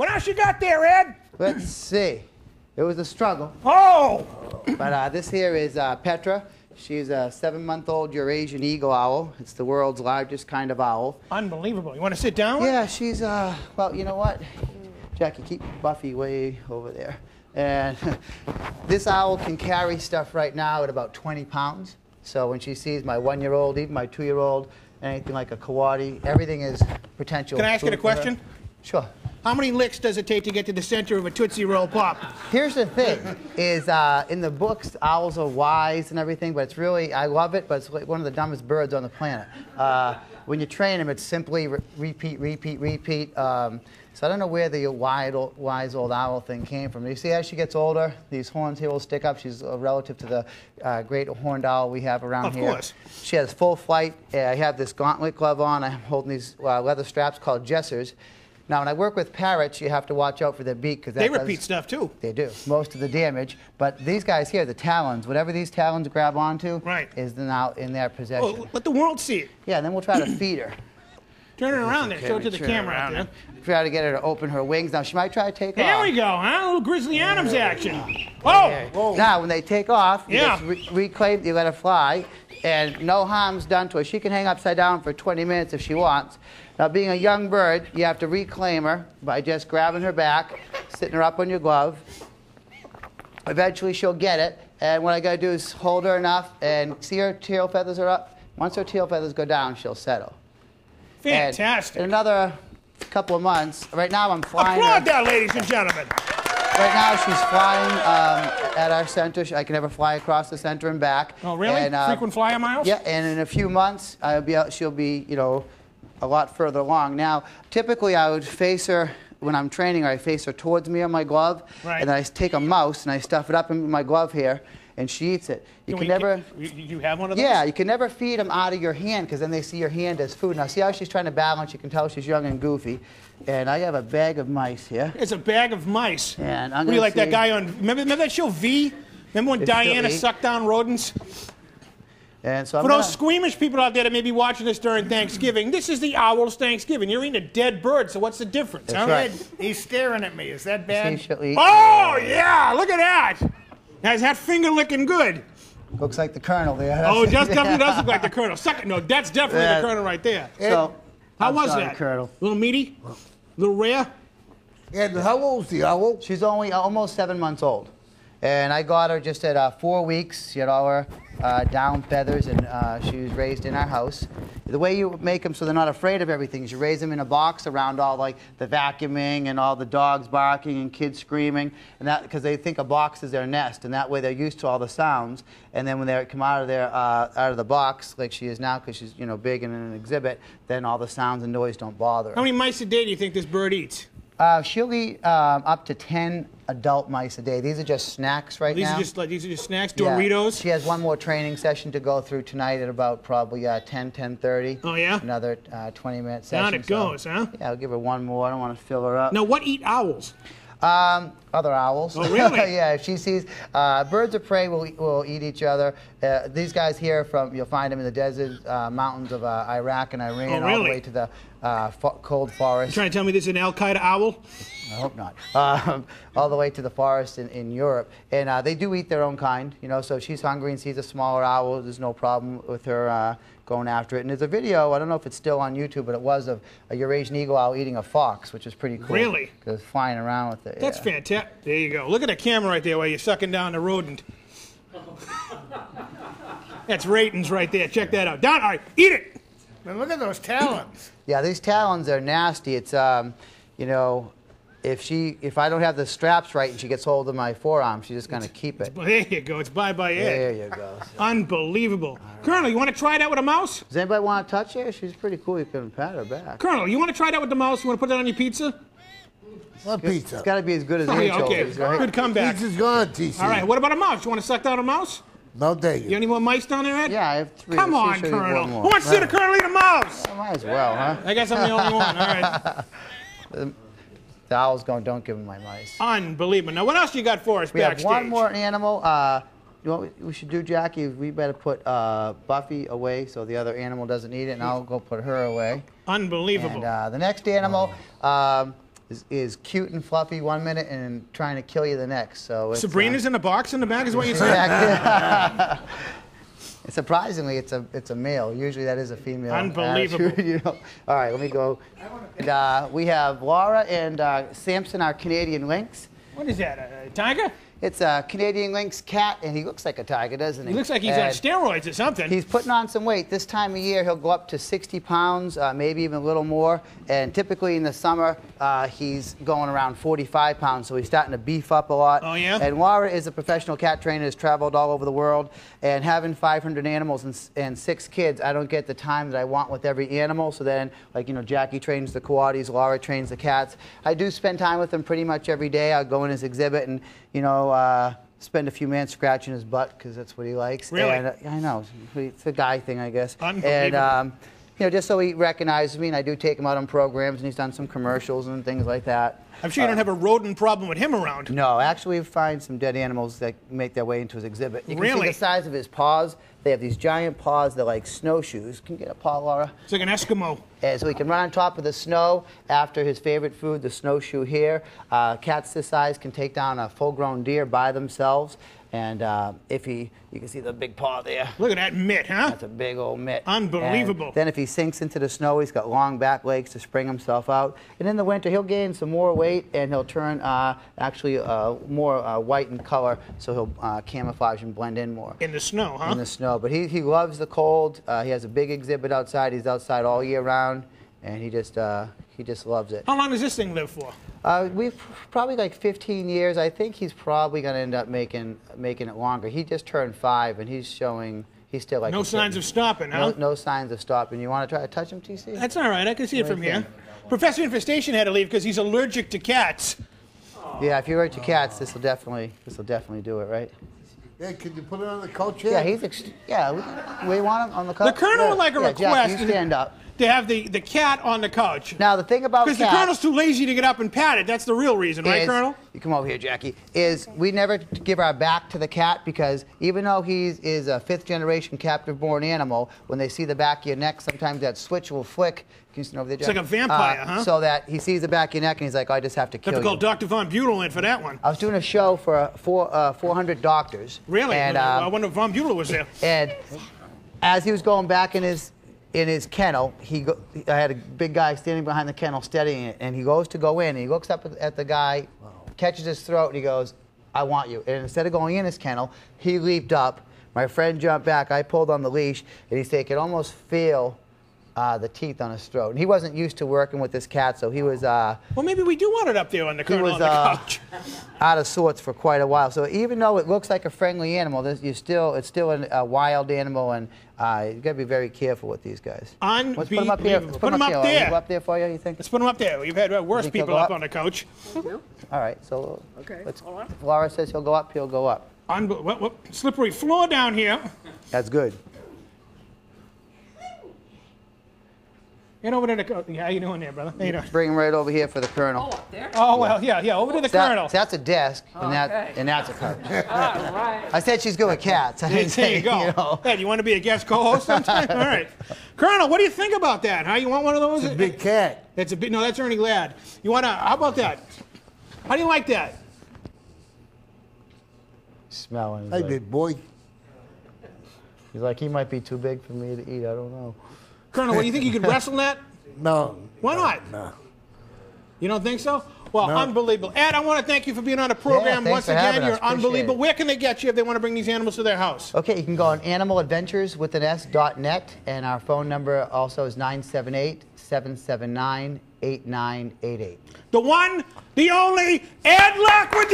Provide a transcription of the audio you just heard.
What else you got there, Ed? Let's see. It was a struggle. Oh! But this here is Petra. She's a 7-month-old Eurasian eagle owl. It's the world's largest kind of owl. Unbelievable. You want to sit down? Yeah, she's, well, you know what? Jackie, keep Buffy way over there. And this owl can carry stuff right now at about 20 pounds. So when she sees my 1-year-old, even my 2-year-old, anything like a coati, everything is potential. Can I ask you a question? Sure. How many licks does it take to get to the center of a Tootsie Roll Pop? Here's the thing, is in the books, owls are wise and everything, but it's really, I love it, but it's like one of the dumbest birds on the planet. When you train them, it's simply repeat, repeat, repeat. So I don't know where the wise old owl thing came from. You see, as she gets older, these horns here will stick up. She's a relative to the great horned owl we have around here. Of course. She has full flight. I have this gauntlet glove on. I'm holding these leather straps called jessers. Now, when I work with parrots, you have to watch out for their beak. Because they repeat stuff, too. They do, most of the damage. But these guys here, the talons, whatever these talons grab onto is now in their possession. Oh, let the world see it. Yeah, and then we'll try to feed her. Turn it around there. Show it to the camera out there. Try to get her to open her wings. Now, she might try to take off. There we go, huh? A little Grizzly Adams action. Whoa! Whoa. Now, when they take off, you just reclaim, you let her fly, and no harm's done to her. She can hang upside down for 20 minutes if she wants. Now, being a young bird, you have to reclaim her by just grabbing her back, sitting her up on your glove. Eventually, she'll get it, and what I got to do is hold her enough, and see her tail feathers are up. Once her tail feathers go down, she'll settle. Fantastic. And in another couple of months, right now I'm flying. Applaud that, ladies and gentlemen. Right now she's flying at our center. I can never fly across the center and back. Oh, really? And, frequent flyer miles? Yeah, and in a few months, she'll be, you know, a lot further along. Now, typically I would face her, when I'm training her, I face her towards me on my glove, and then I take a mouse and I stuff it up in my glove here, and she eats it. You have one of those? Yeah, you can never feed them out of your hand because then they see your hand as food. Now, see how she's trying to balance? You can tell she's young and goofy. And I have a bag of mice here. It's a bag of mice. And I'm what do you like that guy on? Remember that show V? Remember when Diana sucked down rodents? And so for those squeamish people out there that may be watching this during Thanksgiving, this is the owl's Thanksgiving. You're eating a dead bird, so what's the difference? That's right. He's staring at me. Is that bad? Oh, yeah! Look at that! Now, is that finger licking good? Looks like the Colonel there. Oh, it definitely does look like the Colonel. Suck it. No, that's definitely the Colonel right there. So, how was that? Colonel. A little meaty? A little rare? And how old's the owl? She's only almost 7 months old. And I got her just at 4 weeks. She had all her down feathers, and she was raised in our house. The way you make them so they're not afraid of everything is you raise them in a box around all like the vacuuming and all the dogs barking and kids screaming, and that because they think a box is their nest, and that way they're used to all the sounds. And then when they come out of the box like she is now, because she's big and in an exhibit, then all the sounds and noise don't bother her. How many mice a day do you think this bird eats? She'll eat up to 10 adult mice a day. These are just snacks now. These are just snacks, Doritos? Yeah. She has one more training session to go through tonight at about probably 10:30. Oh, yeah? Another 20-minute session. Down it goes, huh? Yeah, I'll give her one more. I don't want to fill her up. Now, what eat owls? Other owls. Oh, really? Yeah, if she sees birds of prey will eat each other. These guys here you'll find them in the desert mountains of Iraq and Iran, all the way to the cold forest. You trying to tell me this is an Al-Qaeda owl? I hope not. All the way to the forest in Europe. And they do eat their own kind, so if she's hungry and sees a smaller owl, there's no problem with her going after it. And there's a video, I don't know if it's still on YouTube, but it was of a Eurasian eagle owl eating a fox, which is pretty cool. Really? Because it's flying around with it. That's fantastic. There you go. Look at the camera right there while you're sucking down the rodent. That's ratings right there. Check that out. Down, all right, eat it. Now look at those talons. Yeah, these talons are nasty. It's, if I don't have the straps right and she gets hold of my forearm, she's just going to keep it. There you go. It's bye-bye Ed. There you go. Unbelievable. Right. Colonel, you want to try that with a mouse? Does anybody want to touch her? She's pretty cool. You can pat her back. Colonel, you want to try that with the mouse? You want to put that on your pizza? What pizza? It's got to be as good as anchovies, right? Good comeback. Pizza's gone, TC. All right, what about a mouse? You want to suck down a mouse? No, thank you. You any more mice down there, Ed? Yeah, I have 3. Come on, Colonel. Who wants to see the Colonel eat a mouse? I might as well, huh? I guess I'm the only one. All right. The owl's going, don't give him my mice. Unbelievable. Now, what else you got for us backstage? We have one more animal. You know what we should do, Jackie? We better put Buffy away so the other animal doesn't eat it, and I'll go put her away. Unbelievable. And the next animal is cute and fluffy one minute and trying to kill you the next. So it's, Sabrina's in the box in the back is what you said? Surprisingly, it's a male. Usually that is a female. Unbelievable. You know? All right, let me go. And, we have Laura and Samson, our Canadian lynx. What is that, a tiger? It's a Canadian lynx cat, and he looks like a tiger, doesn't he? He looks like he's on steroids or something. He's putting on some weight. This time of year, he'll go up to 60 pounds, maybe even a little more. And typically in the summer, he's going around 45 pounds, so he's starting to beef up a lot. Oh, yeah? And Laura is a professional cat trainer, has traveled all over the world. And having 500 animals and 6 kids, I don't get the time that I want with every animal. So then, like, you know, Jackie trains the coatis, Laura trains the cats. I do spend time with them pretty much every day. I'll go in his exhibit and, you know, spend a few minutes scratching his butt because that's what he likes. Really? And, I know. It's a guy thing, I guess. Unbelievable. And, you know, just so he recognizes me, and I do take him out on programs, and he's done some commercials and things like that. I'm sure you don't have a rodent problem with him around. No, actually, we find some dead animals that make their way into his exhibit. You can see Really? the size of his paws. They have these giant paws. They're like snowshoes. Can you get a paw, Laura? It's like an Eskimo. And so he can run on top of the snow after his favorite food, the snowshoe hare. Cats this size can take down a full-grown deer by themselves. And if you can see the big paw there. Look at that mitt, huh? That's a big old mitt. Unbelievable. And then if he sinks into the snow, he's got long back legs to spring himself out. And in the winter, he'll gain some more weight, and he'll turn actually more white in color, so he'll camouflage and blend in more. In the snow, huh? In the snow. But he loves the cold. He has a big exhibit outside. He's outside all year round, and he just loves it. How long does this thing live for? We've probably like 15 years. I think he's probably going to end up making it longer. He just turned 5, and he's showing he's still like No signs of stopping, huh? no signs of stopping. You want to try to touch him, TC? That's all right. I can see it from here. Professor Infestation had to leave because he's allergic to cats. Yeah, if you're allergic to cats, this will definitely do it, right? Yeah, could you put it on the couch here? Yeah, we want him on the couch. The Colonel would like a request. Jack, you stand up. To have the cat on the couch. Now, the thing about cats... Because the Colonel's too lazy to get up and pat it. That's the real reason, right, Colonel? You come over here, Jackie. Is we never give our back to the cat because even though he is a 5th-generation captive-born animal, when they see the back of your neck, sometimes that switch will flick. Can you stand over there, Jackie? It's like a vampire, huh? So that he sees the back of your neck and he's like, oh, I just have to kill you. Have to call Dr. Von Butel in for that one. I was doing a show for 400 doctors. Really? And, I wonder if Von Butel was there. And as he was going back in his kennel, I had a big guy standing behind the kennel studying it, and he goes to go in, and he looks up at the guy, catches his throat, and he goes, I want you. And instead of going in his kennel, he leaped up. My friend jumped back. I pulled on the leash, and he said he could almost feel the teeth on his throat. And he wasn't used to working with this cat, so he was... well, maybe we do want it up there on the Colonel on the couch. Out of sorts for quite a while. So even though it looks like a friendly animal, it's still a wild animal, and you got to be very careful with these guys. Let's put them up here. Put them up there. Up there for you, you think? Let's put them up there. We've had worse people up on the couch. All right, so okay. Laura says he'll go up, he'll go up. Slippery floor down here. That's good. Get over to the... How you doing there, brother? How you doing? Bring him right over here for the Colonel. Oh, up there? Oh, well, yeah, over to the Colonel. That's a desk, and that's a couch. All right. I said she's good with cats. I didn't There say, you go. You know. Hey, do you want to be a guest co-host sometime? All right. Colonel, what do you think about that? Huh? You want one of those? It's a big cat. It's a big... No, that's Ernie Ladd. You want to... How about that? How do you like that? Smelling. Hey, big boy. He's like, he might be too big for me to eat. I don't know. Colonel, what do you think you could wrestle that? No. Why not? No. You don't think so? Well, No. Unbelievable. Ed, I want to thank you for being on the program thanks once for again. having us. You're Appreciate unbelievable. it. Where can they get you if they want to bring these animals to their house? Okay, you can go on animaladventures.net, and our phone number also is 978-779-8988. The one, the only, Ed Lockwood